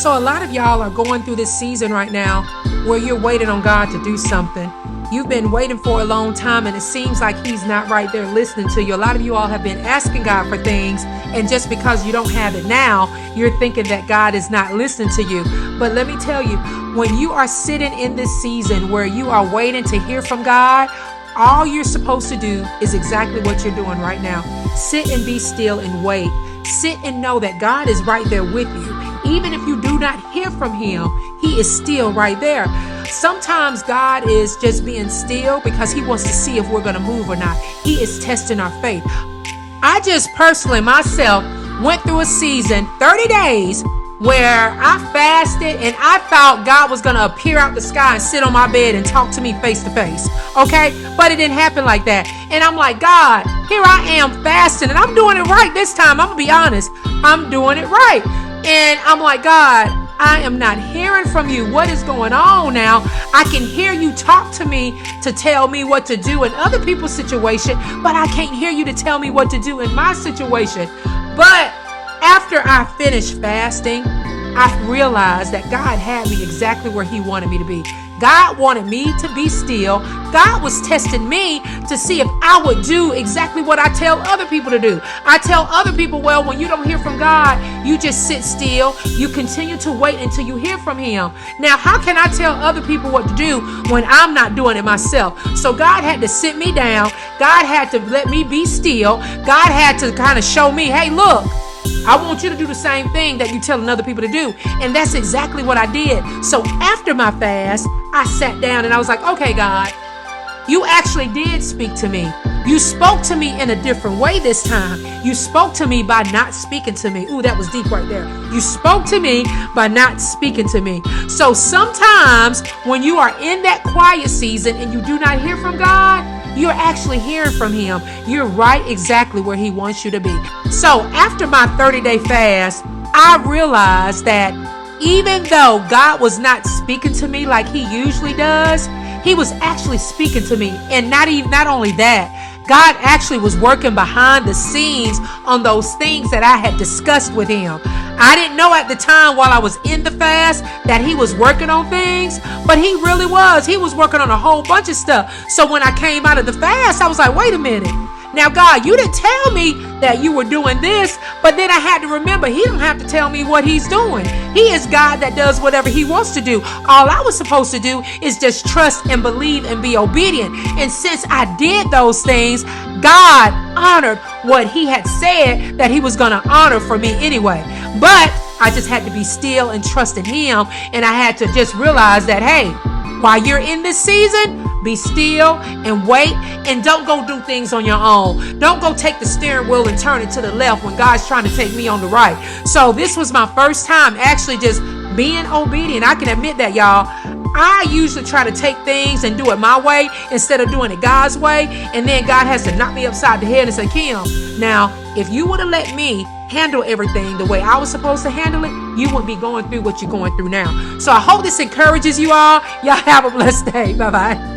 So a lot of y'all are going through this season right now where you're waiting on God to do something. You've been waiting for a long time and it seems like he's not right there listening to you. A lot of you all have been asking God for things, and just because you don't have it now, you're thinking that God is not listening to you. But let me tell you, when you are sitting in this season where you are waiting to hear from God, all you're supposed to do is exactly what you're doing right now. Sit and be still and wait. Sit and know that God is right there with you. Even if you do not hear from him, he is still right there. Sometimes God is just being still because he wants to see if we're going to move or not. He is testing our faith. I just personally myself went through a season, 30 days, where I fasted and I thought God was going to appear out the sky and sit on my bed and talk to me face to face. Okay? But it didn't happen like that. And I'm like, God, here I am fasting and I'm doing it right this time. I'm going to be honest. I'm doing it right. And I'm like, God, I am not hearing from you. What is going on now? I can hear you talk to me to tell me what to do in other people's situation, but I can't hear you to tell me what to do in my situation. But after I finished fasting, I realized that God had me exactly where he wanted me to be. God wanted me to be still. God was testing me to see if I would do exactly what I tell other people to do. I tell other people, well, when you don't hear from God, you just sit still. You continue to wait until you hear from him. Now, how can I tell other people what to do when I'm not doing it myself? So God had to sit me down. God had to let me be still. God had to kind of show me, hey, look, I want you to do the same thing that you're telling other people to do. And that's exactly what I did. So after my fast, I sat down and I was like, okay, God, you actually did speak to me. You spoke to me in a different way this time. You spoke to me by not speaking to me. Ooh, that was deep right there. You spoke to me by not speaking to me. So sometimes when you are in that quiet season and you do not hear from God, you're actually hearing from him. You're right exactly where he wants you to be. So after my 30-day fast, I realized that even though God was not speaking to me like he usually does, he was actually speaking to me. And not only that, God actually was working behind the scenes on those things that I had discussed with him. I didn't know at the time while I was in the fast that he was working on things, but he really was. He was working on a whole bunch of stuff. So when I came out of the fast, I was like, wait a minute. Now, God, you didn't tell me that you were doing this, but then I had to remember he don't have to tell me what he's doing. He is God that does whatever he wants to do. All I was supposed to do is just trust and believe and be obedient. And since I did those things, God honored what he had said that he was going to honor for me anyway. But I just had to be still and trust in him. And I had to just realize that, hey, while you're in this season, be still and wait, and don't go do things on your own. Don't go take the steering wheel and turn it to the left when God's trying to take me on the right. So this was my first time actually just being obedient. I can admit that, y'all. I usually try to take things and do it my way instead of doing it God's way. And then God has to knock me upside the head and say, Kim, now, if you would have let me handle everything the way I was supposed to handle it, you wouldn't be going through what you're going through now. So I hope this encourages you all. Y'all have a blessed day. Bye-bye.